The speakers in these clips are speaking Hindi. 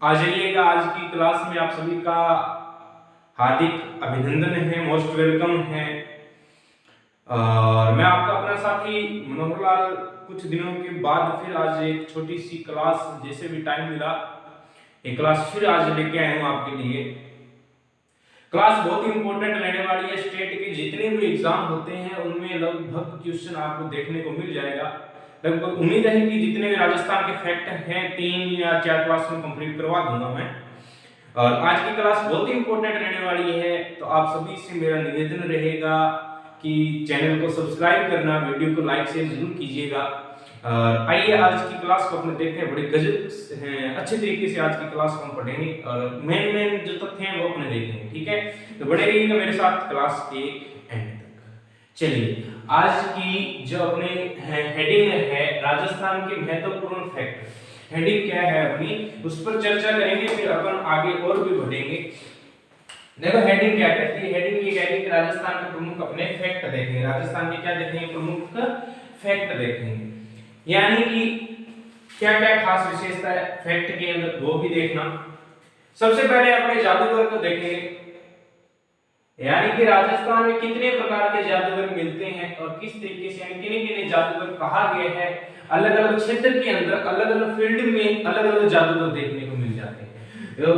आ जाइएगा। आज की क्लास में आप सभी का हार्दिक अभिनंदन है, मोस्ट वेलकम है। और मैं आपका अपना साथी मनोहर लाल कुछ दिनों के बाद फिर आज एक छोटी सी क्लास, जैसे भी टाइम मिला एक क्लास फिर आज लेके आया हूँ आपके लिए। क्लास बहुत ही इंपॉर्टेंट रहने वाली है। स्टेट के जितने भी एग्जाम होते हैं उनमें लगभग क्वेश्चन आपको देखने को मिल जाएगा। लगभग उम्मीद है कि जितने भी राजस्थान के फैक्ट हैं 3 या 4 क्लास में कंप्लीट करवा दूंगा मैं। और आज की क्लास बहुत ही इंपॉर्टेंट रहने वाली है, तो आप सभी से मेरा निवेदन रहेगा कि चैनल को सब्सक्राइब करना, वीडियो को लाइक शेयर जरूर कीजिएगा। आइए आज की क्लास को अपने देखते हैं। बड़े गजब अच्छे तरीके से आज की क्लास को हम पढ़ेंगे और मेन जो तथ्य हैं वो अपने देखेंगे। ठीक है, तो बने रहिएगा मेरे साथ क्लास के एंड तक। चलिए, आज की जो अपने हेडिंग है राजस्थान के महत्वपूर्ण फैक्ट, हेडिंग क्या है अपनी, उस पर चर्चा करेंगे, फिर अपन आगे और भी बढ़ेंगे। देखो हेडिंग क्या कहती है। हेडिंग ये कहती है कि राजस्थान के प्रमुख अपने फैक्ट देखेंगे। राजस्थान के क्या देखेंगे? प्रमुख फैक्ट देखेंगे, यानी कि क्या क्या खास विशेषता है फैक्ट के अंदर वो भी देखना। सबसे पहले अपने जादूगर को देखेंगे, यानी कि राजस्थान में कितने प्रकार के जादूगर मिलते हैं और किस तरीके से, यानी किन्हें किन्हें जादूगर कहा गया है। अलग अलग क्षेत्र के अंदर अलग अलग फील्ड में अलग अलग जादूगर देखने को मिल जाते हैं।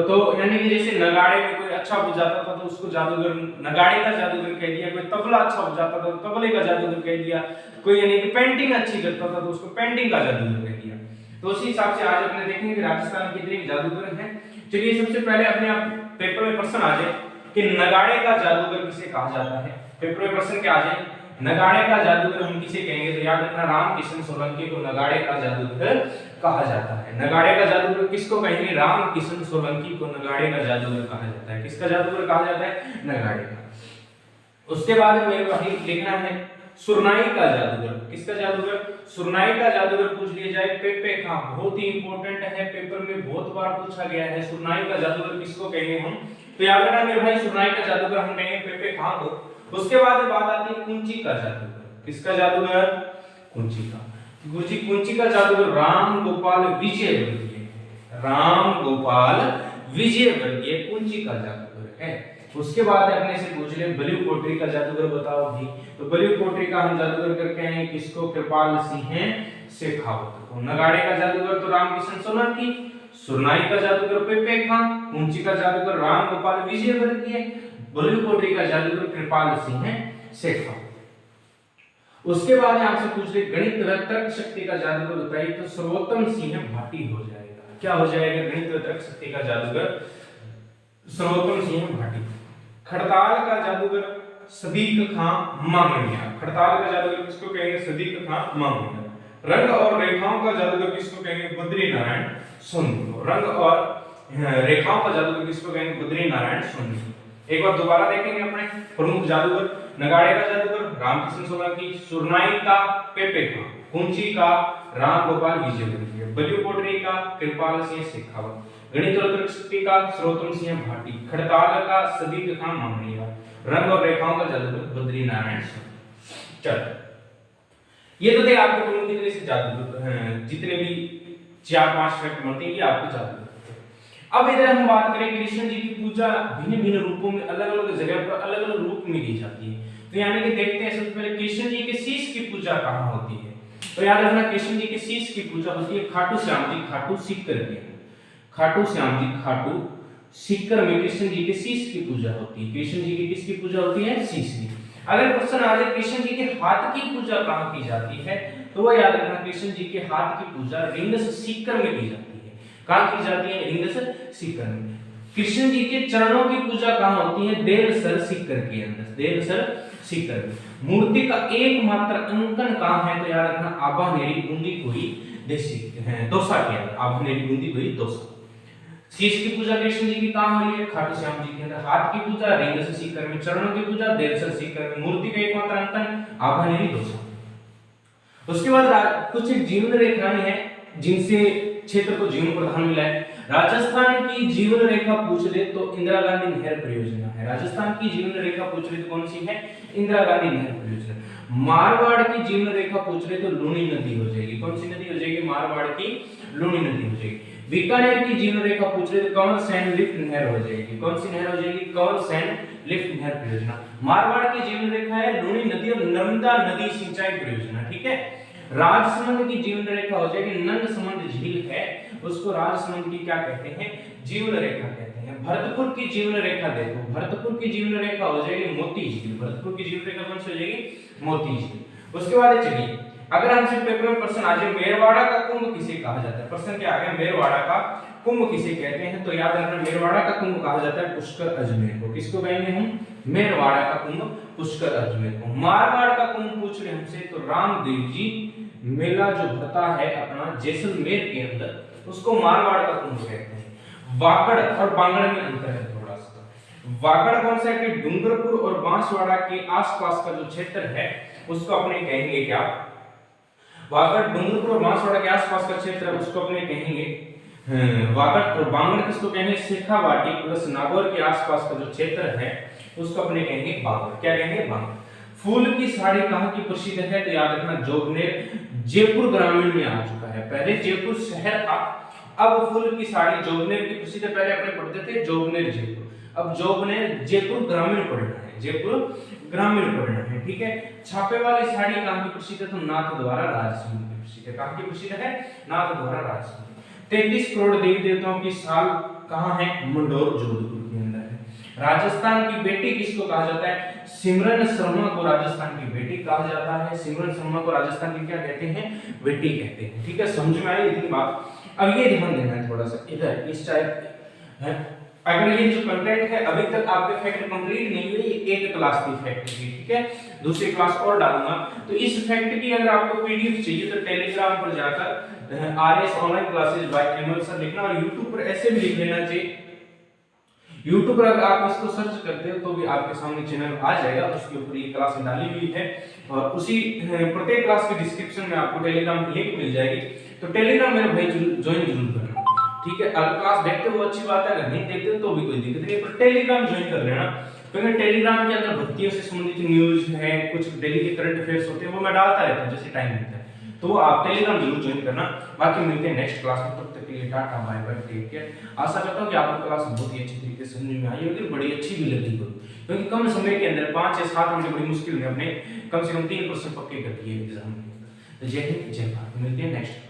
तो यानी कि जैसे नगाड़े में कोई अच्छा बजाता था तो उसको जादूगर, नगाड़े का जादूगर कह दिया। कोई तबला अच्छा बजाता था तो तबले का जादूगर कह दिया। कोई यानी कि पेंटिंग अच्छी करता था तो उसको पेंटिंग का जादूगर कह दिया। तो उसी हिसाब से आज अपने देखेंगे कि राजस्थान में कितने जादूगर हैं। चलिए, सबसे पहले अपने आप पेपर में प्रश्न आ जाए कि नगाड़े का जादूगर किसे कहा जाता है। पेपर में प्रश्न क्या आ जाए, नगाड़े का जादूगर हम किसे कहेंगे? तो याद रखना, रामकिशन सोलंकी को नगाड़े का जादूगर कहा जाता है। नगाड़े का जादूगर किसको कहेंगे? रामकिशन सोलंकी को नगाड़े का जादूगर कहा जाता है। किसका जादूगर कहा जाता है? नगाड़े का। उसके बाद मेरे को लिखना है सुरनाई का जादूगर। किसका जादूगर? सुरनाई का जादूगर पूछ लिया जाए पेपे खां, बहुत ही इंपॉर्टेंट है, पेपर में बहुत बार पूछा गया है। सुरनाई का जादूगर किसको कहेंगे हम? तो याद रखना मेरे भाई, सुरनाई का जादूगर हम कहेंगे पेपे खां को। उसके बाद बात आती है कुंची का जादूगर। किसका जादूगर? कुंची का। कुंची का जादूगर राम गोपाल विजयवर्गीय। राम गोपाल विजयवर्गीय कुंची का जादूगर है। उसके बाद अपने से पूछ ले बलिउ कोटरी का जादूगर बताओ भी। तो बलिउ कोटरी का हम जादूगर करके हैं किसको? कृपाल सिंह शेखावत को। नगाड़े का जादूगर तो रामकिशन सोलंकी, सुरनाई का जादूगर पेपे खां, कुंची का जादूगर राम गोपाल विजयवर्गीय, बलिउ कोटरी का जादूगर कृपाल सिंह शेखावत। उसके बाद आपसे पूछ ले गणित व तर्क शक्ति का जादूगर बताइए, तो सर्वोत्तम सिंह भाटी हो जाएगा। क्या हो जाएगा? गणित व तर्क शक्ति का जादूगर सर्वोत्तम सिंह भाटी। खड़ताल का जादूगर सदीक खां मांगड़िया। खड़ताल का जादूगर किसको कहेंगे? सदीक खां मांगड़िया। रंग और रेखाओं का जादूगर किसको कहेंगे? बद्री नारायण सोनी। रंग और रेखाओं का जादूगर किसको कहेंगे? बद्री नारायण सोनी। एक बार दोबारा देखेंगे अपने प्रमुख जादूगर। नगाड़े का जादूगर रामकिशन सोलंकी, सुरनाई का पेपे खां, कुंची का राम गोपाल विजयवर्गीय, बलिउ कोटरी का कृपाल सिंह शेखावत, गणित और तर्क शक्ति का सर्वोत्तम सिंह भाटी, खड़ताल का सदीक खां मांगड़िया, रंग और रेखाओं का जादूगर बद्री नारायण सोनी। चलो, ये तो थे आपके प्रमुख कितने से जादूगर, जितने भी 4-5 फैक्ट बनते हैं ये आपके जादूगर। अब इधर हम बात करें कृष्ण जी की पूजा भिन्न भिन्न रूपों में अलग अलग जगह पर अलग अलग रूप में की जाती है। तो यानी कि देखते हैं सबसे पहले कृष्ण जी के शीश की पूजा कहाँ होती है। तो याद रखना, कृष्ण जी के शीश की पूजा होती है खाटू श्याम जी खाटू सीकर में। खाटू श्याम जी खाटू सीकर में कृष्ण जी के शीश की पूजा होती है। कृष्ण जी की किसकी पूजा होती है? शीश की। अगर क्वेश्चन आ जाए कृष्ण जी के हाथ की पूजा कहाँ की जाती है, तो वो याद रखना कृष्ण जी के हाथ की पूजा रिंगस सीकर में की जाती है। कहाँ की जाती है? रिंगस सीकर में। कृष्ण जी के चरणों की पूजा कहाँ होती है? देलसर सीकर के अंदर। देलसर सीकर में। मूर्ति का एकमात्र अंकन कहाँ है? तो याद रखना आभानेरी बूंदी कोई देसी है दौसा के अंदर। आभानेरी बूंदी कोई दौसा। शीश की पूजा कृष्ण जी की कहाँ हो रही है? खाटू श्याम जी के अंदर। हाथ की पूजा रिंगस सीकर में, चरणों की पूजा देलसर सीकर में, मूर्ति का एकमात्र अंकन आभानेरी दौसा। उसके बाद कुछ जीवन रेखाएं हैं जिनसे क्षेत्र को जीवन प्रधान मिला है। राजस्थान की जीवन रेखा पूछ ले तो इंदिरा गांधी नहर परियोजना है। राजस्थान की जीवन रेखा पूछ ले तो कौन सी है? इंदिरा गांधी नहर परियोजना। मारवाड़ की जीवन रेखा पूछ ले तो लूनी नदी हो जाएगी। कौन सी नदी हो जाएगी? मारवाड़ की लूनी नदी हो जाएगी। बीकानेर की जीवन रेखा पूछ रहे तो कंवर सेन लिफ्ट नहर हो जाएगी। कौन सी नहर हो जाएगी? कंवर सेन लिफ्ट नहर परियोजना। मारवाड़ की जीवन रेखा है लूणी नदी और नर्मदा नदी सिंचाई परियोजना, ठीक है। राजसमंद की जीवन रेखा हो जाएगी, नंदसमंद झील है उसको राजसमंद की क्या कहते हैं? जीवन रेखा कहते हैं। भरतपुर की जीवन रेखा देखो, भरतपुर की जीवन रेखा हो जाएगी मोती झील। भरतपुर की जीवन रेखा कौन सी हो जाएगी? मोती झील। उसके बाद चलिए, अगर हमसे पेपर में प्रश्न आ जाए मेरवाड़ा का कुंभ किसे कहा जाता है, प्रश्न क्या आ गया? मेरवाड़ा का कुंभ किसे कहते हैं? तो याद रखना मेरवाड़ा का कुंभ कहा जाता है पुष्कर अजमेर को। किसको कहेंगे हम? मेरवाड़ा का कुंभ पुष्कर अजमेर को। मारवाड़ का कुंभ पूछ रहे हमसे तो रामदेव जी मेला जो भरता है अपना जैसलमेर के अंदर उसको मारवाड़ का कुंभ कहते हैं। वागड़ और बांगड़ में अंतर है थोड़ा सा। वागड़ कौन सा है? कि डूंगरपुर और बांसवाड़ा के आसपास का जो क्षेत्र है उसको अपने कहेंगे क्या? वागड़ डूंगरपुर और बांसवाड़ा के आसपास का क्षेत्र है उसको अपने कहेंगे वागड़। और बांगड़ किसको कहेंगे? शेखावाटी प्लस नागौर के आसपास का जो क्षेत्र है उसको अपने कहेंगे बांगड़। क्या कहेंगे? बांगड़। फूल की साड़ी कहाँ की प्रसिद्ध है? तो याद रखना जोगनेर जयपुर ग्रामीण में आ चुका है। पहले जयपुर शहर था, अब फूल की साड़ी जोगनेर की प्रसिद्ध है। पहले अपने पढ़ते थे जोगनेर जयपुर, अब जोगनेर जयपुर ग्रामीण पढ़ना है, जयपुर ग्रामीण पढ़ना है, ठीक है। छापे वाली साड़ी कहाँ की प्रसिद्ध है? तो नाथद्वारा राजसमंद की प्रसिद्ध है। कहाँ की प्रसिद्ध है? नाथद्वारा राजसमंद। 33 करोड़ देवी देवताओं की साल कहाँ है? मंडोर जोधपुर के अंदर है। राजस्थान की बेटी किसको कहा जाता है? सिमरन शर्मा को राजस्थान की बेटी कहा जाता है। सिमरन शर्मा को राजस्थान की क्या कहते हैं? बेटी कहते हैं, ठीक है। समझ में आई इतनी बात? अब ये ध्यान देना है थोड़ा सा इधर इस टाइप है। अगर ये जो कंटेंट है अभी तक आपके फैक्ट कंप्लीट नहीं हुई, एक क्लास की फैक्ट की, ठीक है, दूसरी क्लास और डालूंगा। तो इस फैक्ट की अगर आपको पीडीएफ चाहिए तो टेलीग्राम पर जाकर RS online classes bye ML sir लिखना, और यूट्यूब पर ऐसे भी लिख लेना चाहिए। यूट्यूब पर अगर आप इसको सर्च करते हो तो भी आपके सामने चैनल आ जाएगा, उसके ऊपर ये क्लास डाली हुई है, और उसी प्रत्येक क्लास के डिस्क्रिप्शन में आपको टेलीग्राम की लिंक मिल जाएगी। तो टेलीग्राम मेरे भाई ज्वाइन जरूर करना, ठीक है। अगर क्लास देखते हो अच्छी बात है, अगर नहीं देखते हो तो भी कोई दिक्कत नहीं, पर टेलीग्राम ज्वाइन कर लेना, क्योंकि टेलीग्राम के अंदर भर्तियों से संबंधित न्यूज़ है, कुछ डेली के करंट अफेयर्स होते हैं, वो मैं डालता रहता हूं जैसे टाइम मिलता है। तो आप टेलीग्राम जरूर ज्वाइन करना। बाकी मिलते हैं नेक्स्ट क्लास में, तब तक के लिए ta-ta bye bye, take care. आशा करता हूं कि आपको क्लास बहुत ही अच्छी तरीके से समझ में आई होगी, बड़ी अच्छी भी लगी होगी, क्योंकि कम समय के अंदर 5 या 7 मिनट बड़ी मुश्किल में अपने कम से कम 3 प्रश्न पक्के कर दिए एग्जाम में। तो जय हिंद जय भारत, मिलते हैं नेक्स्ट